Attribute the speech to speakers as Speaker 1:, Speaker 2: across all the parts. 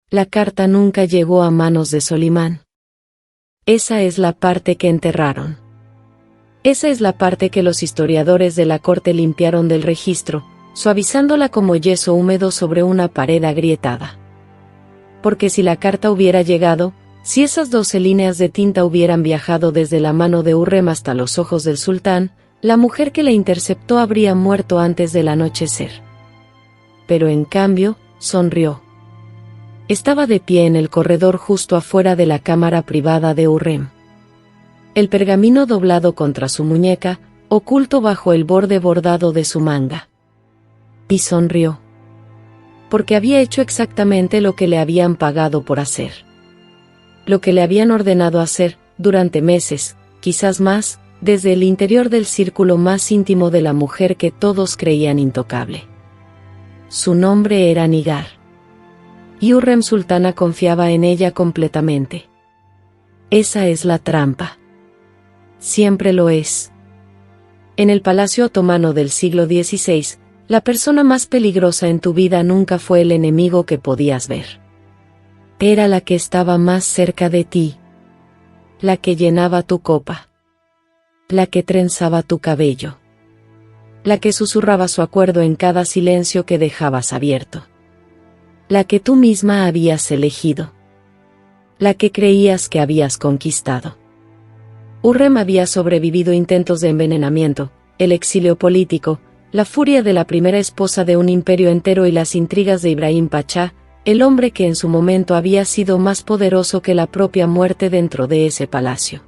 Speaker 1: La carta nunca llegó a manos de Solimán. Esa es la parte que enterraron. Esa es la parte que los historiadores de la corte limpiaron del registro, suavizándola como yeso húmedo sobre una pared agrietada. Porque si la carta hubiera llegado, si esas 12 líneas de tinta hubieran viajado desde la mano de Hurrem hasta los ojos del sultán, la mujer que la interceptó habría muerto antes del anochecer. Pero en cambio, sonrió. Estaba de pie en el corredor justo afuera de la cámara privada de Hurrem. El pergamino doblado contra su muñeca, oculto bajo el borde bordado de su manga. Y sonrió. Porque había hecho exactamente lo que le habían pagado por hacer. Lo que le habían ordenado hacer, durante meses, quizás más, desde el interior del círculo más íntimo de la mujer que todos creían intocable. Su nombre era Nigar. Y Hurrem Sultana confiaba en ella completamente. Esa es la trampa. Siempre lo es. En el Palacio Otomano del siglo XVI, la persona más peligrosa en tu vida nunca fue el enemigo que podías ver. Era la que estaba más cerca de ti. La que llenaba tu copa. La que trenzaba tu cabello. La que susurraba su acuerdo en cada silencio que dejabas abierto. La que tú misma habías elegido. La que creías que habías conquistado. Hurrem había sobrevivido intentos de envenenamiento, el exilio político, la furia de la primera esposa de un imperio entero y las intrigas de Ibrahim Pachá, el hombre que en su momento había sido más poderoso que la propia muerte dentro de ese palacio.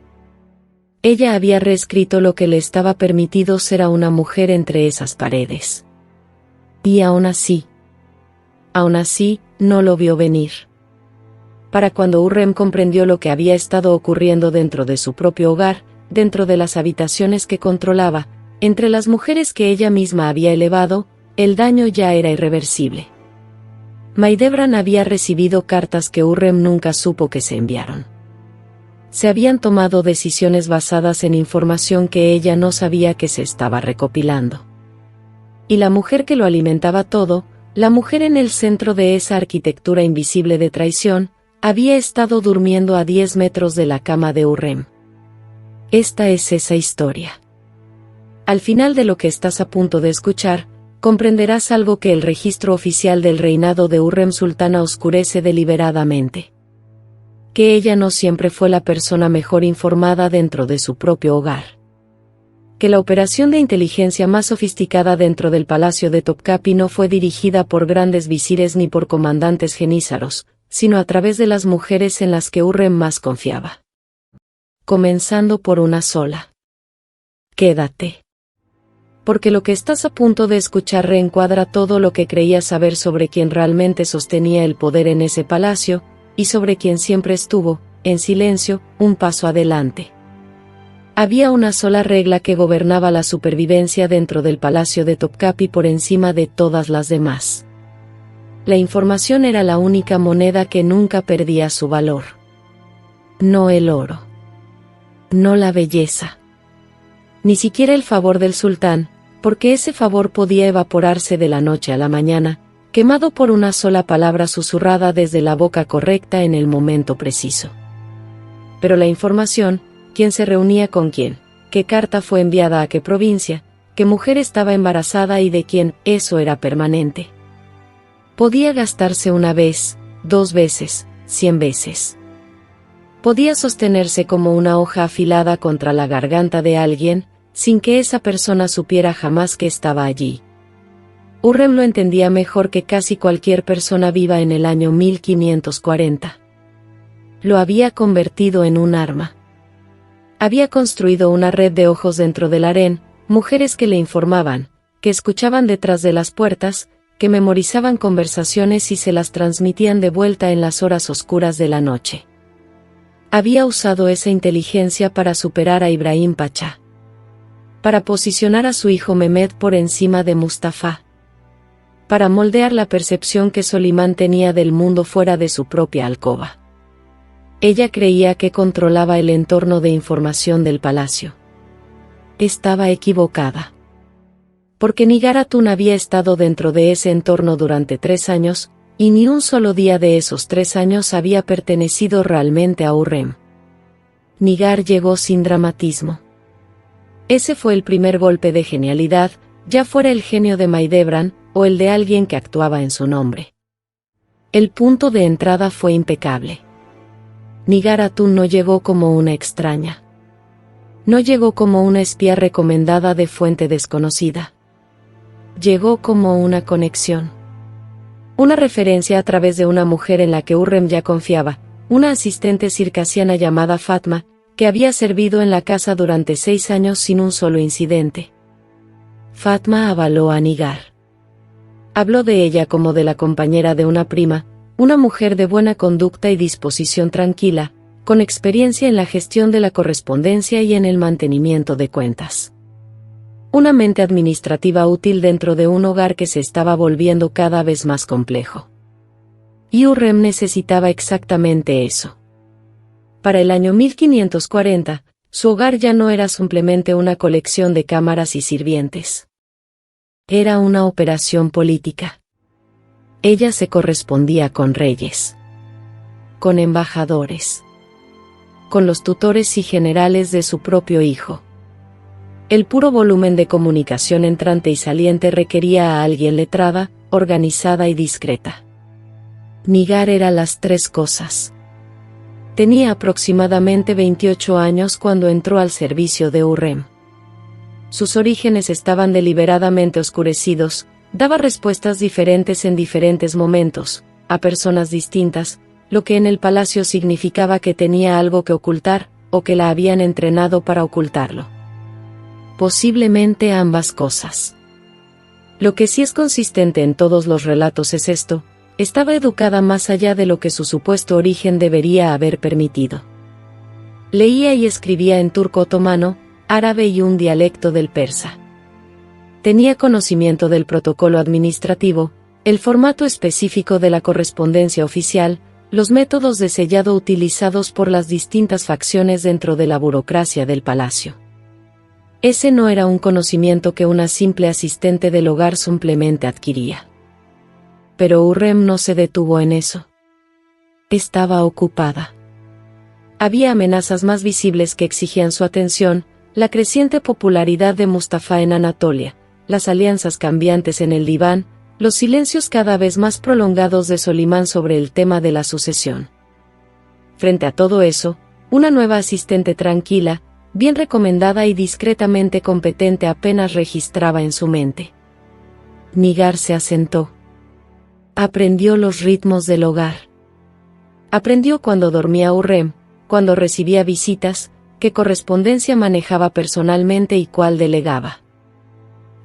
Speaker 1: Ella había reescrito lo que le estaba permitido ser a una mujer entre esas paredes. Y aún así, no lo vio venir. Para cuando Hurrem comprendió lo que había estado ocurriendo dentro de su propio hogar, dentro de las habitaciones que controlaba, entre las mujeres que ella misma había elevado, el daño ya era irreversible. Maidebran había recibido cartas que Hurrem nunca supo que se enviaron. Se habían tomado decisiones basadas en información que ella no sabía que se estaba recopilando. Y la mujer que lo alimentaba todo, la mujer en el centro de esa arquitectura invisible de traición, había estado durmiendo a 10 metros de la cama de Hurrem. Esta es esa historia. Al final de lo que estás a punto de escuchar, comprenderás algo que el registro oficial del reinado de Hurrem Sultana oscurece deliberadamente. Que ella no siempre fue la persona mejor informada dentro de su propio hogar. Que la operación de inteligencia más sofisticada dentro del palacio de Topkapi no fue dirigida por grandes visires ni por comandantes genízaros, sino a través de las mujeres en las que Hurrem más confiaba. Comenzando por una sola. Quédate. Porque lo que estás a punto de escuchar reencuadra todo lo que creías saber sobre quien realmente sostenía el poder en ese palacio, y sobre quien siempre estuvo, en silencio, un paso adelante. Había una sola regla que gobernaba la supervivencia dentro del palacio de Topkapi por encima de todas las demás. La información era la única moneda que nunca perdía su valor. No el oro. No la belleza. Ni siquiera el favor del sultán, porque ese favor podía evaporarse de la noche a la mañana, quemado por una sola palabra susurrada desde la boca correcta en el momento preciso. Pero la información, quién se reunía con quién, qué carta fue enviada a qué provincia, qué mujer estaba embarazada y de quién, eso era permanente. Podía gastarse una vez, 2 veces, 100 veces. Podía sostenerse como una hoja afilada contra la garganta de alguien, sin que esa persona supiera jamás que estaba allí. Hurrem lo entendía mejor que casi cualquier persona viva en el año 1540. Lo había convertido en un arma. Había construido una red de ojos dentro del harén, mujeres que le informaban, que escuchaban detrás de las puertas, que memorizaban conversaciones y se las transmitían de vuelta en las horas oscuras de la noche. Había usado esa inteligencia para superar a Ibrahim Pachá. Para posicionar a su hijo Mehmed por encima de Mustafa. Para moldear la percepción que Solimán tenía del mundo fuera de su propia alcoba. Ella creía que controlaba el entorno de información del palacio. Estaba equivocada. Porque Nigar Hatun había estado dentro de ese entorno durante 3 años, Y ni un solo día de esos 3 años había pertenecido realmente a Hurrem. Nigar llegó sin dramatismo. Ese fue el primer golpe de genialidad, ya fuera el genio de Maidebran, o el de alguien que actuaba en su nombre. El punto de entrada fue impecable. Nigar Atun no llegó como una extraña. No llegó como una espía recomendada de fuente desconocida. Llegó como una conexión. Una referencia a través de una mujer en la que Hurrem ya confiaba, una asistente circasiana llamada Fatma, que había servido en la casa durante 6 años sin un solo incidente. Fatma avaló a Nigar. Habló de ella como de la compañera de una prima, una mujer de buena conducta y disposición tranquila, con experiencia en la gestión de la correspondencia y en el mantenimiento de cuentas. Una mente administrativa útil dentro de un hogar que se estaba volviendo cada vez más complejo. Y Hurrem necesitaba exactamente eso. Para el año 1540, su hogar ya no era simplemente una colección de cámaras y sirvientes. Era una operación política. Ella se correspondía con reyes, con embajadores, con los tutores y generales de su propio hijo. El puro volumen de comunicación entrante y saliente requería a alguien letrada, organizada y discreta. Nigar era las 3 cosas. Tenía aproximadamente 28 años cuando entró al servicio de Hurrem. Sus orígenes estaban deliberadamente oscurecidos, daba respuestas diferentes en diferentes momentos, a personas distintas, lo que en el palacio significaba que tenía algo que ocultar, o que la habían entrenado para ocultarlo. Posiblemente ambas cosas. Lo que sí es consistente en todos los relatos es esto: estaba educada más allá de lo que su supuesto origen debería haber permitido. Leía y escribía en turco otomano, árabe y un dialecto del persa. Tenía conocimiento del protocolo administrativo, el formato específico de la correspondencia oficial, los métodos de sellado utilizados por las distintas facciones dentro de la burocracia del palacio. Ese no era un conocimiento que una simple asistente del hogar simplemente adquiría. Pero Hurrem no se detuvo en eso. Estaba ocupada. Había amenazas más visibles que exigían su atención: la creciente popularidad de Mustafa en Anatolia, las alianzas cambiantes en el diván, los silencios cada vez más prolongados de Solimán sobre el tema de la sucesión. Frente a todo eso, una nueva asistente tranquila, bien recomendada y discretamente competente apenas registraba en su mente. Nigar se asentó. Aprendió los ritmos del hogar. Aprendió cuando dormía Hurrem, cuando recibía visitas, qué correspondencia manejaba personalmente y cuál delegaba.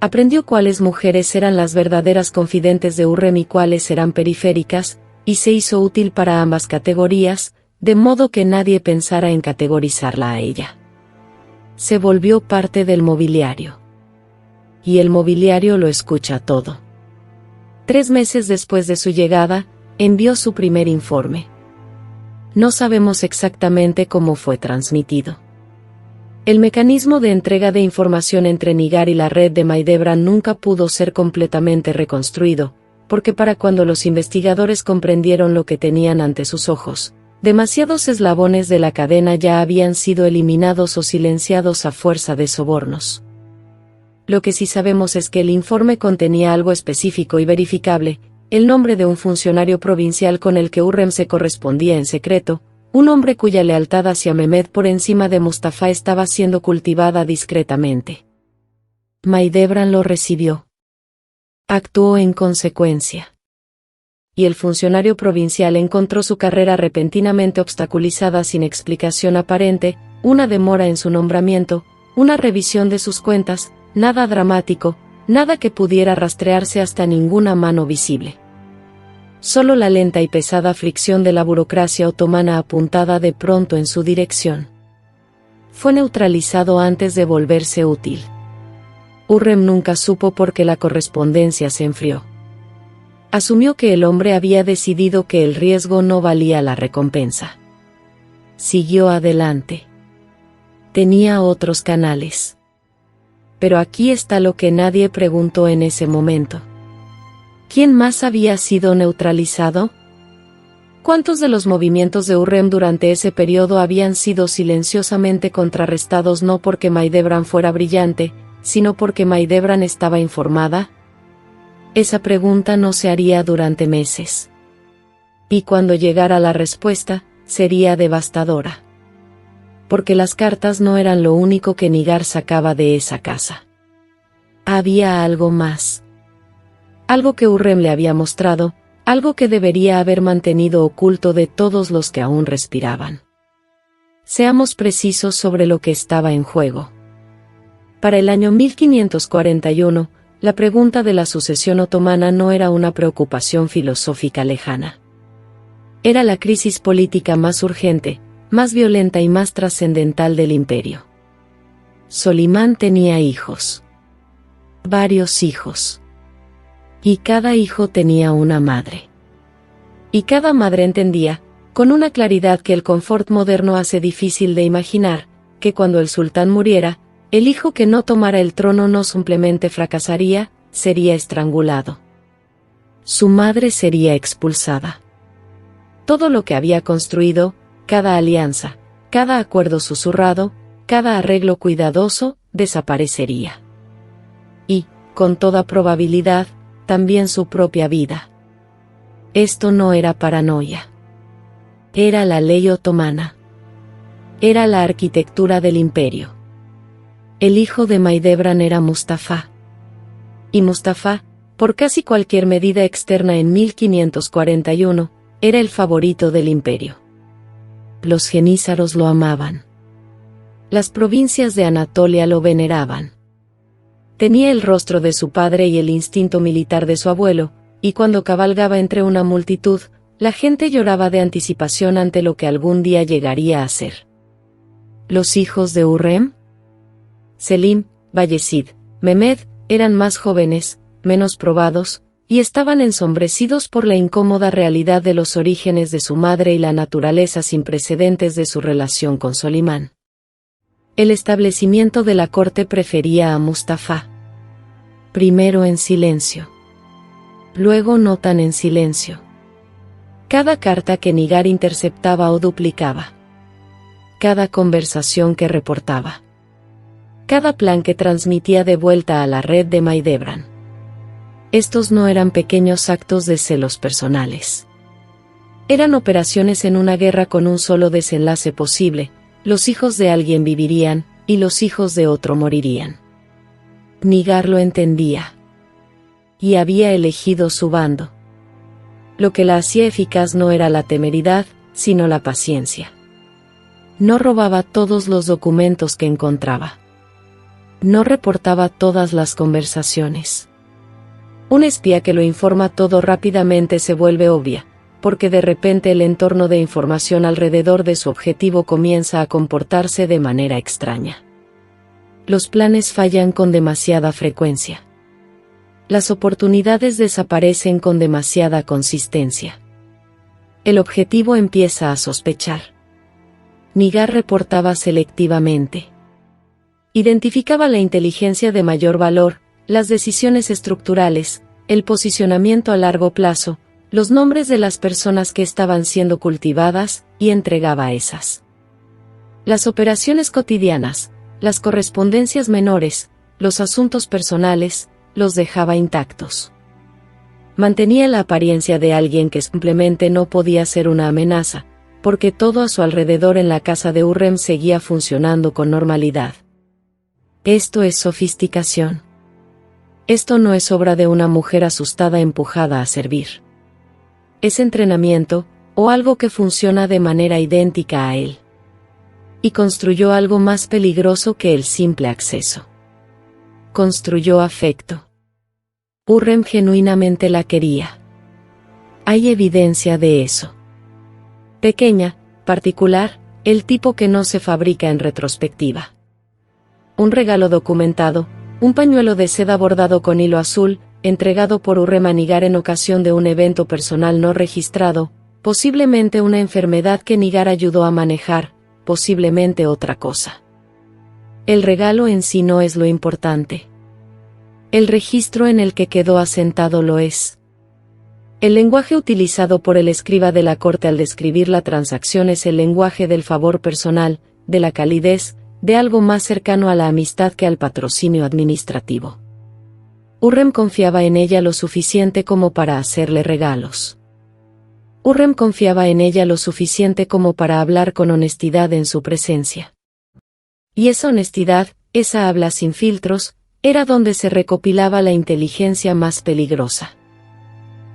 Speaker 1: Aprendió cuáles mujeres eran las verdaderas confidentes de Hurrem y cuáles eran periféricas, y se hizo útil para ambas categorías, de modo que nadie pensara en categorizarla a ella. Se volvió parte del mobiliario. Y el mobiliario lo escucha todo. 3 meses después de su llegada, envió su primer informe. No sabemos exactamente cómo fue transmitido. El mecanismo de entrega de información entre Nigar y la red de Maidebran nunca pudo ser completamente reconstruido, porque para cuando los investigadores comprendieron lo que tenían ante sus ojos, demasiados eslabones de la cadena ya habían sido eliminados o silenciados a fuerza de sobornos. Lo que sí sabemos es que el informe contenía algo específico y verificable: el nombre de un funcionario provincial con el que Hurrem se correspondía en secreto, un hombre cuya lealtad hacia Mehmed por encima de Mustafa estaba siendo cultivada discretamente. Maidebran lo recibió. Actuó en consecuencia. Y el funcionario provincial encontró su carrera repentinamente obstaculizada sin explicación aparente, una demora en su nombramiento, una revisión de sus cuentas, nada dramático, nada que pudiera rastrearse hasta ninguna mano visible. Solo la lenta y pesada fricción de la burocracia otomana apuntada de pronto en su dirección. Fue neutralizado antes de volverse útil. Hurrem nunca supo por qué la correspondencia se enfrió. Asumió que el hombre había decidido que el riesgo no valía la recompensa. Siguió adelante. Tenía otros canales. Pero aquí está lo que nadie preguntó en ese momento. ¿Quién más había sido neutralizado? ¿Cuántos de los movimientos de Hurrem durante ese periodo habían sido silenciosamente contrarrestados no porque Maidebran fuera brillante, sino porque Maidebran estaba informada? Esa pregunta no se haría durante meses. Y cuando llegara la respuesta, sería devastadora. Porque las cartas no eran lo único que Nigar sacaba de esa casa. Había algo más. Algo que Hurrem le había mostrado, algo que debería haber mantenido oculto de todos los que aún respiraban. Seamos precisos sobre lo que estaba en juego. Para el año 1541, la pregunta de la sucesión otomana no era una preocupación filosófica lejana. Era la crisis política más urgente, más violenta y más trascendental del imperio. Solimán tenía hijos. Varios hijos. Y cada hijo tenía una madre. Y cada madre entendía, con una claridad que el confort moderno hace difícil de imaginar, que cuando el sultán muriera, el hijo que no tomara el trono no simplemente fracasaría, sería estrangulado. Su madre sería expulsada. Todo lo que había construido, cada alianza, cada acuerdo susurrado, cada arreglo cuidadoso, desaparecería. Y, con toda probabilidad, también su propia vida. Esto no era paranoia. Era la ley otomana. Era la arquitectura del imperio. El hijo de Maidebran era Mustafa. Y Mustafa, por casi cualquier medida externa en 1541, era el favorito del imperio. Los genízaros lo amaban. Las provincias de Anatolia lo veneraban. Tenía el rostro de su padre y el instinto militar de su abuelo, y cuando cabalgaba entre una multitud, la gente lloraba de anticipación ante lo que algún día llegaría a ser. ¿Los hijos de Hurrem? Selim, Bayezid, Mehmed, eran más jóvenes, menos probados, y estaban ensombrecidos por la incómoda realidad de los orígenes de su madre y la naturaleza sin precedentes de su relación con Solimán. El establecimiento de la corte prefería a Mustafa. Primero en silencio. Luego no tan en silencio. Cada carta que Nigar interceptaba o duplicaba. Cada conversación que reportaba. Cada plan que transmitía de vuelta a la red de Maidebran. Estos no eran pequeños actos de celos personales. Eran operaciones en una guerra con un solo desenlace posible: los hijos de alguien vivirían, y los hijos de otro morirían. Nigar lo entendía. Y había elegido su bando. Lo que la hacía eficaz no era la temeridad, sino la paciencia. No robaba todos los documentos que encontraba. No reportaba todas las conversaciones. Un espía que lo informa todo rápidamente se vuelve obvia, porque de repente el entorno de información alrededor de su objetivo comienza a comportarse de manera extraña. Los planes fallan con demasiada frecuencia. Las oportunidades desaparecen con demasiada consistencia. El objetivo empieza a sospechar. Nigar reportaba selectivamente. Identificaba la inteligencia de mayor valor, las decisiones estructurales, el posicionamiento a largo plazo, los nombres de las personas que estaban siendo cultivadas, y entregaba esas. Las operaciones cotidianas, las correspondencias menores, los asuntos personales, los dejaba intactos. Mantenía la apariencia de alguien que simplemente no podía ser una amenaza, porque todo a su alrededor en la casa de Hurrem seguía funcionando con normalidad. Esto es sofisticación. Esto no es obra de una mujer asustada empujada a servir. Es entrenamiento, o algo que funciona de manera idéntica a él. Y construyó algo más peligroso que el simple acceso. Construyó afecto. Hurrem genuinamente la quería. Hay evidencia de eso. Pequeña, particular, el tipo que no se fabrica en retrospectiva. Un regalo documentado, un pañuelo de seda bordado con hilo azul, entregado por Hurrem a Nigar en ocasión de un evento personal no registrado, posiblemente una enfermedad que Nigar ayudó a manejar, posiblemente otra cosa. El regalo en sí no es lo importante. El registro en el que quedó asentado lo es. El lenguaje utilizado por el escriba de la corte al describir la transacción es el lenguaje del favor personal, de la calidez, de algo más cercano a la amistad que al patrocinio administrativo. Hurrem confiaba en ella lo suficiente como para hacerle regalos. Hurrem confiaba en ella lo suficiente como para hablar con honestidad en su presencia. Y esa honestidad, esa habla sin filtros, era donde se recopilaba la inteligencia más peligrosa.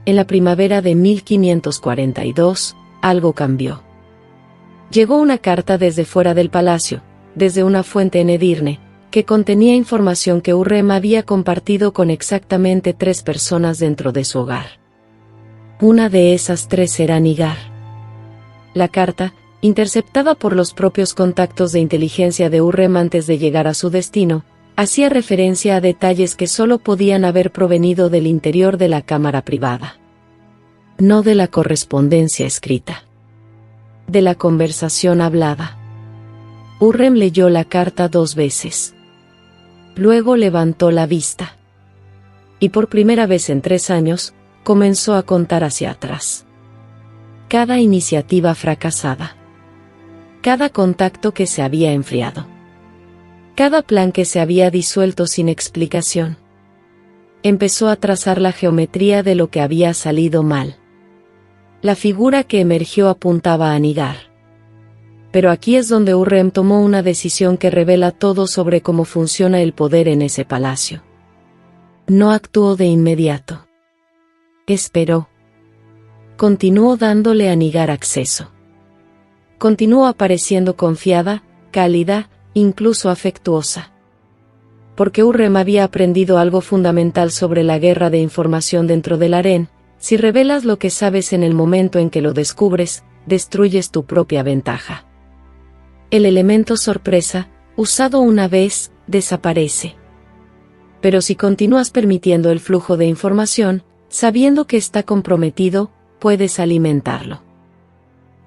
Speaker 1: En la primavera de 1542, algo cambió. Llegó una carta desde fuera del palacio, desde una fuente en Edirne, que contenía información que Hurrem había compartido con exactamente 3 personas dentro de su hogar. Una de esas 3 era Nigar. La carta, interceptada por los propios contactos de inteligencia de Hurrem antes de llegar a su destino, hacía referencia a detalles que solo podían haber provenido del interior de la cámara privada. No de la correspondencia escrita. De la conversación hablada. Hurrem leyó la carta 2 veces. Luego levantó la vista. Y por primera vez en 3 años, comenzó a contar hacia atrás. Cada iniciativa fracasada. Cada contacto que se había enfriado. Cada plan que se había disuelto sin explicación. Empezó a trazar la geometría de lo que había salido mal. La figura que emergió apuntaba a Nigar. Pero aquí es donde Hurrem tomó una decisión que revela todo sobre cómo funciona el poder en ese palacio. No actuó de inmediato. Esperó. Continuó dándole a Nigar acceso. Continuó apareciendo confiada, cálida, incluso afectuosa. Porque Hurrem había aprendido algo fundamental sobre la guerra de información dentro del harén: si revelas lo que sabes en el momento en que lo descubres, destruyes tu propia ventaja. El elemento sorpresa, usado una vez, desaparece. Pero si continúas permitiendo el flujo de información, sabiendo que está comprometido, puedes alimentarlo.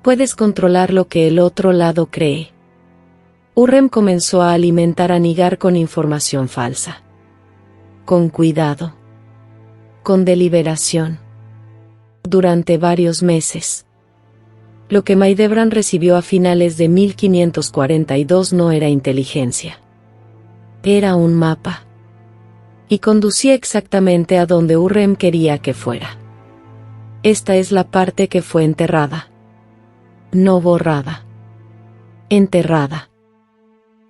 Speaker 1: Puedes controlar lo que el otro lado cree. Hurrem comenzó a alimentar a Nigar con información falsa. Con cuidado. Con deliberación. Durante varios meses. Lo que Maidebran recibió a finales de 1542 no era inteligencia. Era un mapa. Y conducía exactamente a donde Hurrem quería que fuera. Esta es la parte que fue enterrada. No borrada. Enterrada.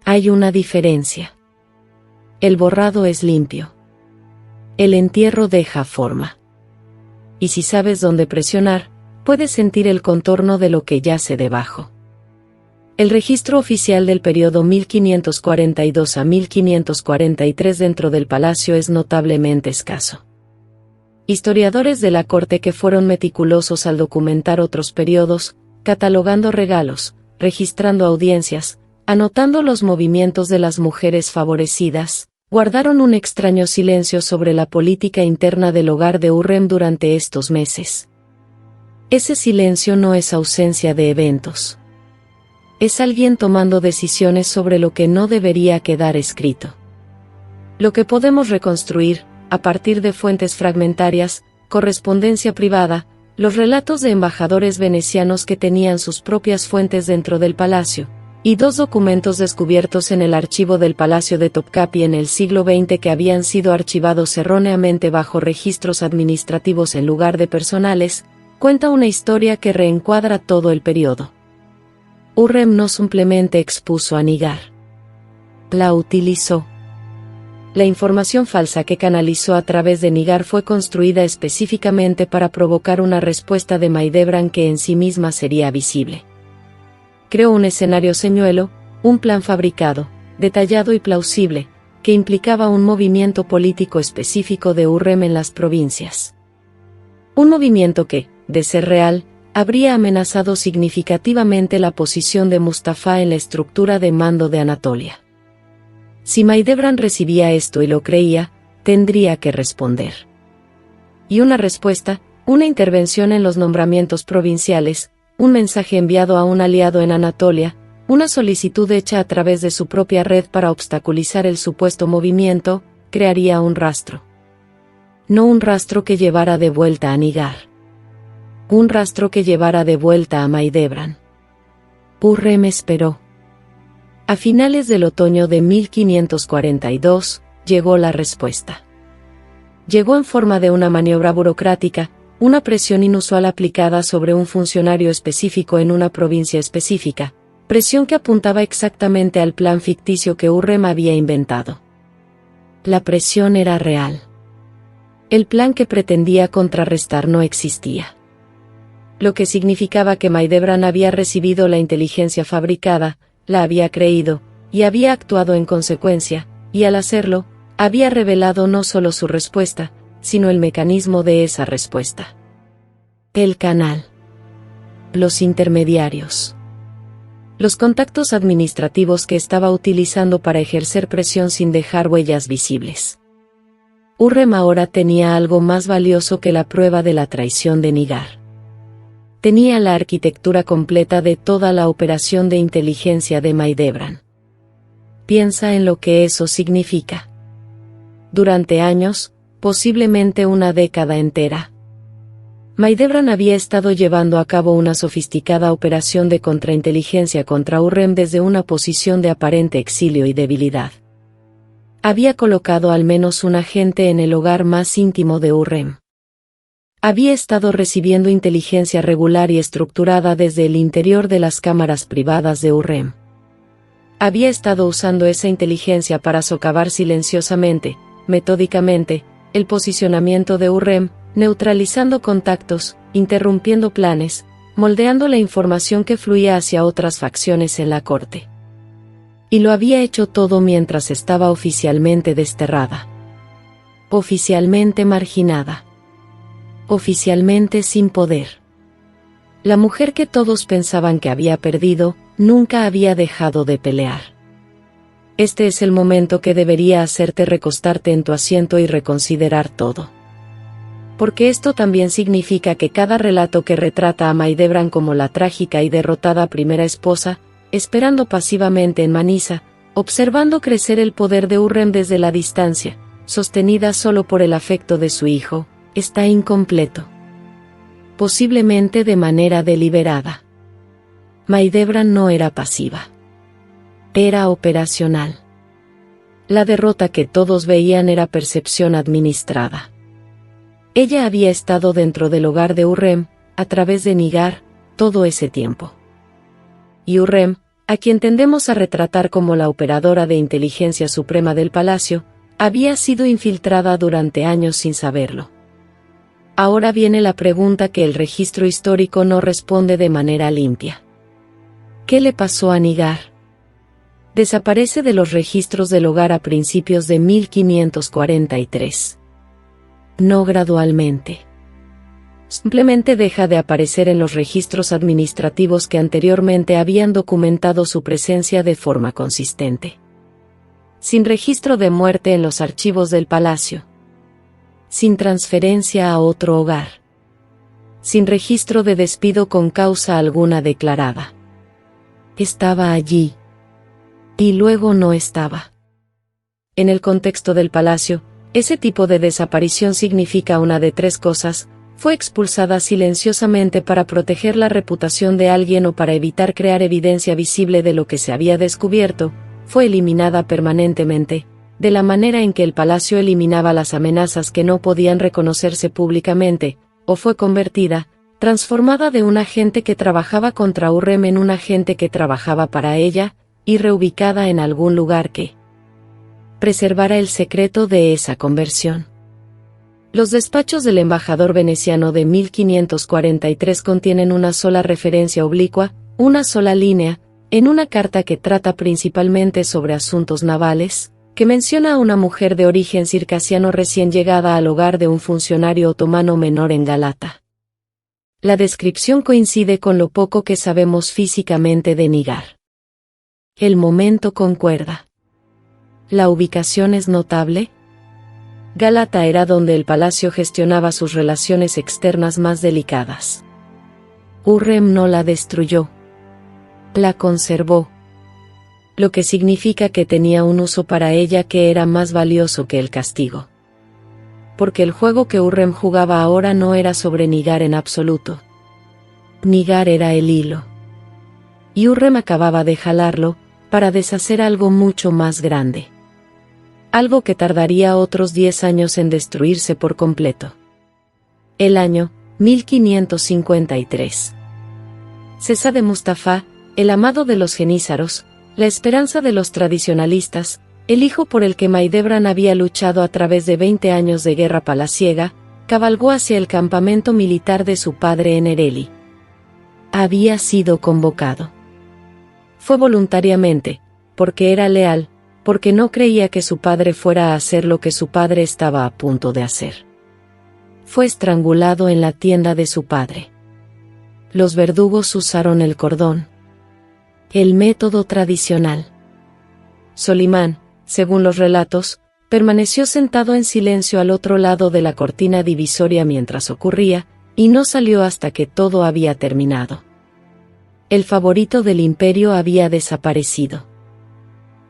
Speaker 1: Hay una diferencia. El borrado es limpio. El entierro deja forma. Y si sabes dónde presionar, puedes sentir el contorno de lo que yace debajo. El registro oficial del periodo 1542 a 1543 dentro del palacio es notablemente escaso. Historiadores de la corte que fueron meticulosos al documentar otros periodos, catalogando regalos, registrando audiencias, anotando los movimientos de las mujeres favorecidas, guardaron un extraño silencio sobre la política interna del hogar de Hurrem durante estos meses. Ese silencio no es ausencia de eventos. Es alguien tomando decisiones sobre lo que no debería quedar escrito. Lo que podemos reconstruir, a partir de fuentes fragmentarias, correspondencia privada, los relatos de embajadores venecianos que tenían sus propias fuentes dentro del palacio, y 2 documentos descubiertos en el archivo del Palacio de Topkapi en el siglo XX que habían sido archivados erróneamente bajo registros administrativos en lugar de personales, cuenta una historia que reencuadra todo el periodo. Hurrem no simplemente expuso a Nigar. La utilizó. La información falsa que canalizó a través de Nigar fue construida específicamente para provocar una respuesta de Maidebran que en sí misma sería visible. Creó un escenario señuelo, un plan fabricado, detallado y plausible, que implicaba un movimiento político específico de Hurrem en las provincias. Un movimiento que, de ser real, habría amenazado significativamente la posición de Mustafa en la estructura de mando de Anatolia. Si Maidebran recibía esto y lo creía, tendría que responder. Y una respuesta, una intervención en los nombramientos provinciales, un mensaje enviado a un aliado en Anatolia, una solicitud hecha a través de su propia red para obstaculizar el supuesto movimiento, crearía un rastro. No un rastro que llevara de vuelta a Nigar. un rastro que llevara de vuelta a Maidebran. Hurrem esperó. A finales del otoño de 1542, llegó la respuesta. Llegó en forma de una maniobra burocrática, una presión inusual aplicada sobre un funcionario específico en una provincia específica, presión que apuntaba exactamente al plan ficticio que Hurrem había inventado. La presión era real. El plan que pretendía contrarrestar no existía. Lo que significaba que Maidebran había recibido la inteligencia fabricada, la había creído, y había actuado en consecuencia, y al hacerlo, había revelado no solo su respuesta, sino el mecanismo de esa respuesta. El canal. Los intermediarios. Los contactos administrativos que estaba utilizando para ejercer presión sin dejar huellas visibles. Hurrem ahora tenía algo más valioso que la prueba de la traición de Nigar. Tenía la arquitectura completa de toda la operación de inteligencia de Maidebran. Piensa en lo que eso significa. Durante años, posiblemente una década entera, Maidebran había estado llevando a cabo una sofisticada operación de contrainteligencia contra Hurrem desde una posición de aparente exilio y debilidad. Había colocado al menos un agente en el hogar más íntimo de Hurrem. Había estado recibiendo inteligencia regular y estructurada desde el interior de las cámaras privadas de Hurrem. Había estado usando esa inteligencia para socavar silenciosamente, metódicamente, el posicionamiento de Hurrem, neutralizando contactos, interrumpiendo planes, moldeando la información que fluía hacia otras facciones en la corte. Y lo había hecho todo mientras estaba oficialmente desterrada. Oficialmente marginada. Oficialmente sin poder. La mujer que todos pensaban que había perdido, nunca había dejado de pelear. Este es el momento que debería hacerte recostarte en tu asiento y reconsiderar todo. Porque esto también significa que cada relato que retrata a Maidebran como la trágica y derrotada primera esposa, esperando pasivamente en Manisa, observando crecer el poder de Hurrem desde la distancia, sostenida solo por el afecto de su hijo, está incompleto. Posiblemente de manera deliberada. Maidebran no era pasiva. Era operacional. La derrota que todos veían era percepción administrada. Ella había estado dentro del hogar de Hurrem, a través de Nigar, todo ese tiempo. Y Hurrem, a quien tendemos a retratar como la operadora de inteligencia suprema del palacio, había sido infiltrada durante años sin saberlo. Ahora viene la pregunta que el registro histórico no responde de manera limpia. ¿Qué le pasó a Nigar? Desaparece de los registros del hogar a principios de 1543. No gradualmente. Simplemente deja de aparecer en los registros administrativos que anteriormente habían documentado su presencia de forma consistente. Sin registro de muerte en los archivos del palacio. Sin transferencia a otro hogar. Sin registro de despido con causa alguna declarada. Estaba allí. Y luego no estaba. En el contexto del palacio, ese tipo de desaparición significa una de tres cosas: fue expulsada silenciosamente para proteger la reputación de alguien o para evitar crear evidencia visible de lo que se había descubierto, fue eliminada permanentemente, de la manera en que el palacio eliminaba las amenazas que no podían reconocerse públicamente, o fue convertida, transformada de un agente que trabajaba contra Hurrem en un agente que trabajaba para ella, y reubicada en algún lugar que preservara el secreto de esa conversión. Los despachos del embajador veneciano de 1543 contienen una sola referencia oblicua, una sola línea, en una carta que trata principalmente sobre asuntos navales, que menciona a una mujer de origen circasiano recién llegada al hogar de un funcionario otomano menor en Galata. La descripción coincide con lo poco que sabemos físicamente de Nigar. El momento concuerda. ¿La ubicación es notable? Galata era donde el palacio gestionaba sus relaciones externas más delicadas. Hurrem no la destruyó. La conservó. Lo que significa que tenía un uso para ella que era más valioso que el castigo. Porque el juego que Hurrem jugaba ahora no era sobre Nigar en absoluto, Nigar era el hilo. Y Hurrem acababa de jalarlo, para deshacer algo mucho más grande. Algo que tardaría otros 10 años en destruirse por completo. El año 1553. Cesa de Mustafa, el amado de los genízaros, la esperanza de los tradicionalistas, el hijo por el que Mahidevran había luchado a través de 20 años de guerra palaciega, cabalgó hacia el campamento militar de su padre en Ereli. Había sido convocado. Fue voluntariamente, porque era leal, porque no creía que su padre fuera a hacer lo que su padre estaba a punto de hacer. Fue estrangulado en la tienda de su padre. Los verdugos usaron el cordón. El método tradicional. Solimán, según los relatos, permaneció sentado en silencio al otro lado de la cortina divisoria mientras ocurría, y no salió hasta que todo había terminado. El favorito del imperio había desaparecido.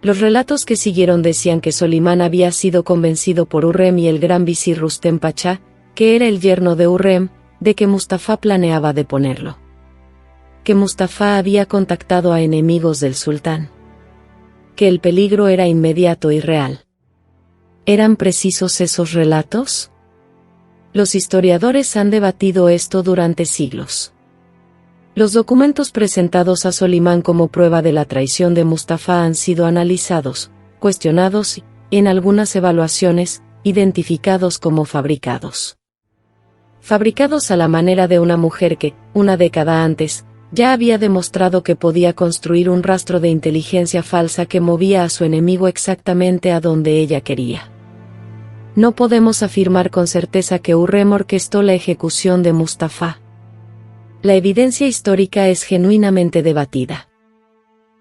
Speaker 1: Los relatos que siguieron decían que Solimán había sido convencido por Hurrem y el gran visir Rustem Pachá, que era el yerno de Hurrem, de que Mustafa planeaba deponerlo. Que Mustafa había contactado a enemigos del sultán. Que el peligro era inmediato y real. ¿Eran precisos esos relatos? Los historiadores han debatido esto durante siglos. Los documentos presentados a Solimán como prueba de la traición de Mustafa han sido analizados, cuestionados y, en algunas evaluaciones, identificados como fabricados. Fabricados a la manera de una mujer que, una década antes, ya había demostrado que podía construir un rastro de inteligencia falsa que movía a su enemigo exactamente a donde ella quería. No podemos afirmar con certeza que Hurrem orquestó la ejecución de Mustafa. La evidencia histórica es genuinamente debatida.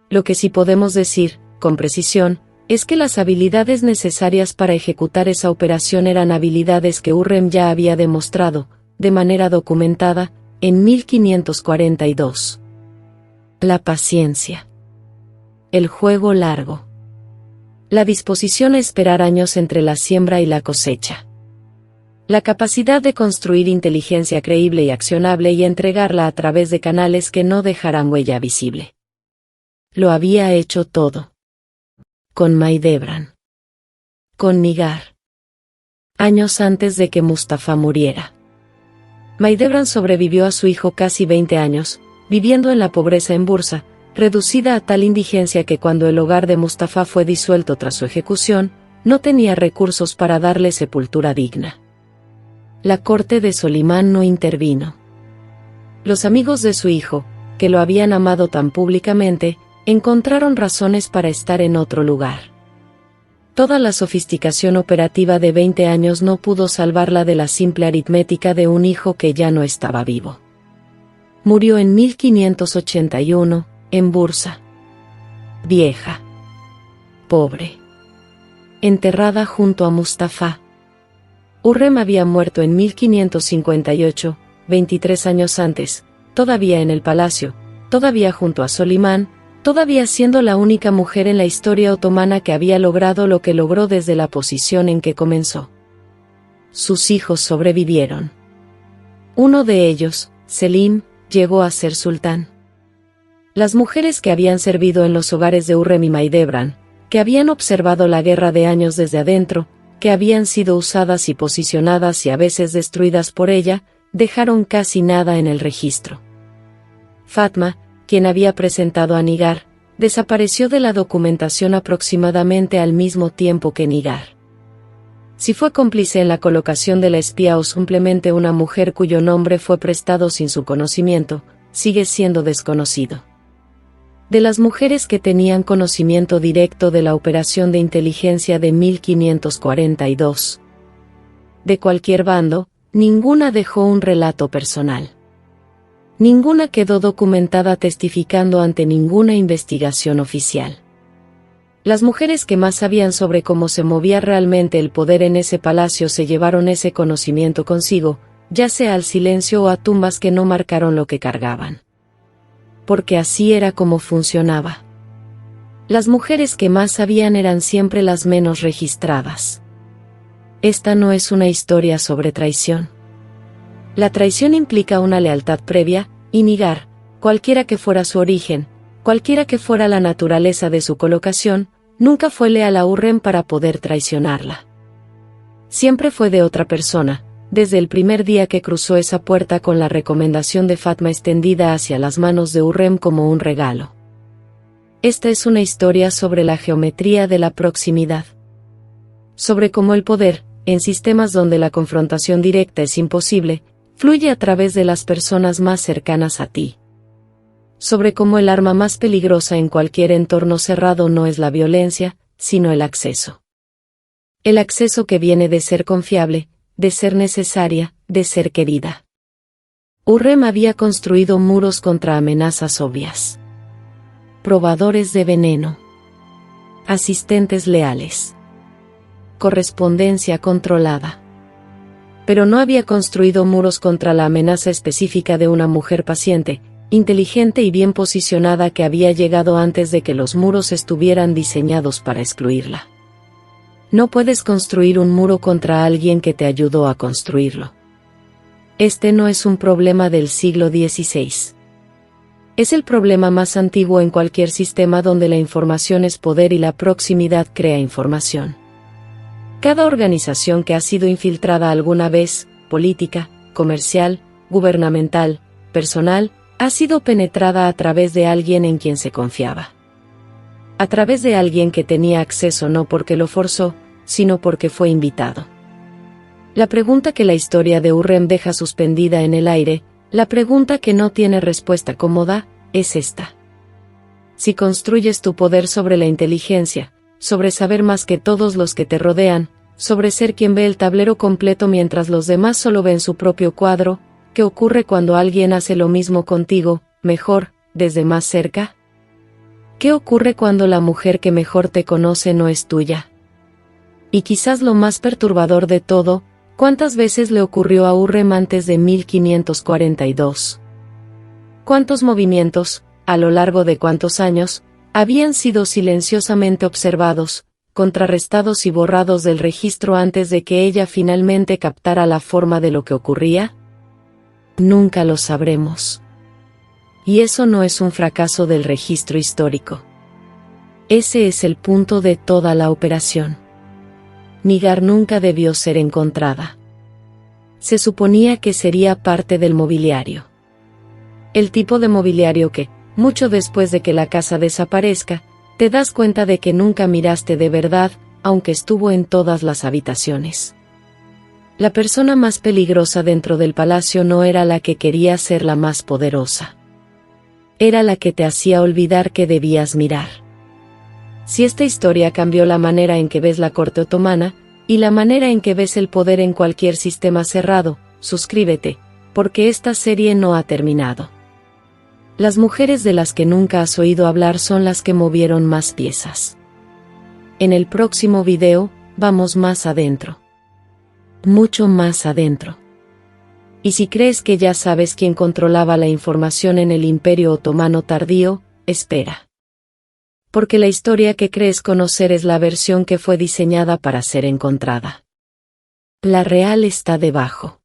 Speaker 1: Lo que sí podemos decir, con precisión, es que las habilidades necesarias para ejecutar esa operación eran habilidades que Hurrem ya había demostrado, de manera documentada, en 1542. La paciencia. El juego largo. La disposición a esperar años entre la siembra y la cosecha. La capacidad de construir inteligencia creíble y accionable y entregarla a través de canales que no dejarán huella visible. Lo había hecho todo. Con Mahidevran. Con Nigar. Años antes de que Mustafa muriera. Mahidevran sobrevivió a su hijo casi 20 años, viviendo en la pobreza en Bursa, reducida a tal indigencia que cuando el hogar de Mustafa fue disuelto tras su ejecución, no tenía recursos para darle sepultura digna. La corte de Solimán no intervino. Los amigos de su hijo, que lo habían amado tan públicamente, encontraron razones para estar en otro lugar. Toda la sofisticación operativa de 20 años no pudo salvarla de la simple aritmética de un hijo que ya no estaba vivo. Murió en 1581, en Bursa. Vieja. Pobre. Enterrada junto a Mustafa. Hurrem había muerto en 1558, 23 años antes, todavía en el palacio, todavía junto a Solimán, todavía siendo la única mujer en la historia otomana que había logrado lo que logró desde la posición en que comenzó. Sus hijos sobrevivieron. Uno de ellos, Selim, llegó a ser sultán. Las mujeres que habían servido en los hogares de Hurrem y Mahidevran, que habían observado la guerra de años desde adentro, que habían sido usadas y posicionadas y a veces destruidas por ella, dejaron casi nada en el registro. Fatma, quien había presentado a Nigar, desapareció de la documentación aproximadamente al mismo tiempo que Nigar. Si fue cómplice en la colocación de la espía o simplemente una mujer cuyo nombre fue prestado sin su conocimiento, sigue siendo desconocido. De las mujeres que tenían conocimiento directo de la operación de inteligencia de 1542. De cualquier bando, ninguna dejó un relato personal. Ninguna quedó documentada testificando ante ninguna investigación oficial. Las mujeres que más sabían sobre cómo se movía realmente el poder en ese palacio se llevaron ese conocimiento consigo, ya sea al silencio o a tumbas que no marcaron lo que cargaban. Porque así era como funcionaba. Las mujeres que más sabían eran siempre las menos registradas. Esta no es una historia sobre traición. La traición implica una lealtad previa, Y Nigar, cualquiera que fuera su origen, cualquiera que fuera la naturaleza de su colocación, nunca fue leal a Hurrem para poder traicionarla. Siempre fue de otra persona, desde el primer día que cruzó esa puerta con la recomendación de Fatma extendida hacia las manos de Hurrem como un regalo. Esta es una historia sobre la geometría de la proximidad. Sobre cómo el poder, en sistemas donde la confrontación directa es imposible, fluye a través de las personas más cercanas a ti. Sobre cómo el arma más peligrosa en cualquier entorno cerrado no es la violencia, sino el acceso. El acceso que viene de ser confiable, de ser necesaria, de ser querida. Hurrem había construido muros contra amenazas obvias. Probadores de veneno. Asistentes leales. Correspondencia controlada. Pero no había construido muros contra la amenaza específica de una mujer paciente, inteligente y bien posicionada que había llegado antes de que los muros estuvieran diseñados para excluirla. No puedes construir un muro contra alguien que te ayudó a construirlo. Este no es un problema del siglo XVI. Es el problema más antiguo en cualquier sistema donde la información es poder y la proximidad crea información. Cada organización que ha sido infiltrada alguna vez, política, comercial, gubernamental, personal, ha sido penetrada a través de alguien en quien se confiaba. A través de alguien que tenía acceso no porque lo forzó, sino porque fue invitado. La pregunta que la historia de Hurrem deja suspendida en el aire, la pregunta que no tiene respuesta cómoda, es esta. Si construyes tu poder sobre la inteligencia, sobre saber más que todos los que te rodean, sobre ser quien ve el tablero completo mientras los demás solo ven su propio cuadro, ¿qué ocurre cuando alguien hace lo mismo contigo, mejor, desde más cerca? ¿Qué ocurre cuando la mujer que mejor te conoce no es tuya? Y quizás lo más perturbador de todo, ¿cuántas veces le ocurrió a Hurrem antes de 1542? ¿Cuántos movimientos, a lo largo de cuántos años, habían sido silenciosamente observados, contrarrestados y borrados del registro antes de que ella finalmente captara la forma de lo que ocurría? Nunca lo sabremos. Y eso no es un fracaso del registro histórico. Ese es el punto de toda la operación. Nigar nunca debió ser encontrada. Se suponía que sería parte del mobiliario. El tipo de mobiliario que, mucho después de que la casa desaparezca, te das cuenta de que nunca miraste de verdad, aunque estuvo en todas las habitaciones. La persona más peligrosa dentro del palacio no era la que quería ser la más poderosa. Era la que te hacía olvidar que debías mirar. Si esta historia cambió la manera en que ves la corte otomana, y la manera en que ves el poder en cualquier sistema cerrado, suscríbete, porque esta serie no ha terminado. Las mujeres de las que nunca has oído hablar son las que movieron más piezas. En el próximo video, vamos más adentro. Mucho más adentro. Y si crees que ya sabes quién controlaba la información en el Imperio Otomano tardío, espera. Porque la historia que crees conocer es la versión que fue diseñada para ser encontrada. La real está debajo.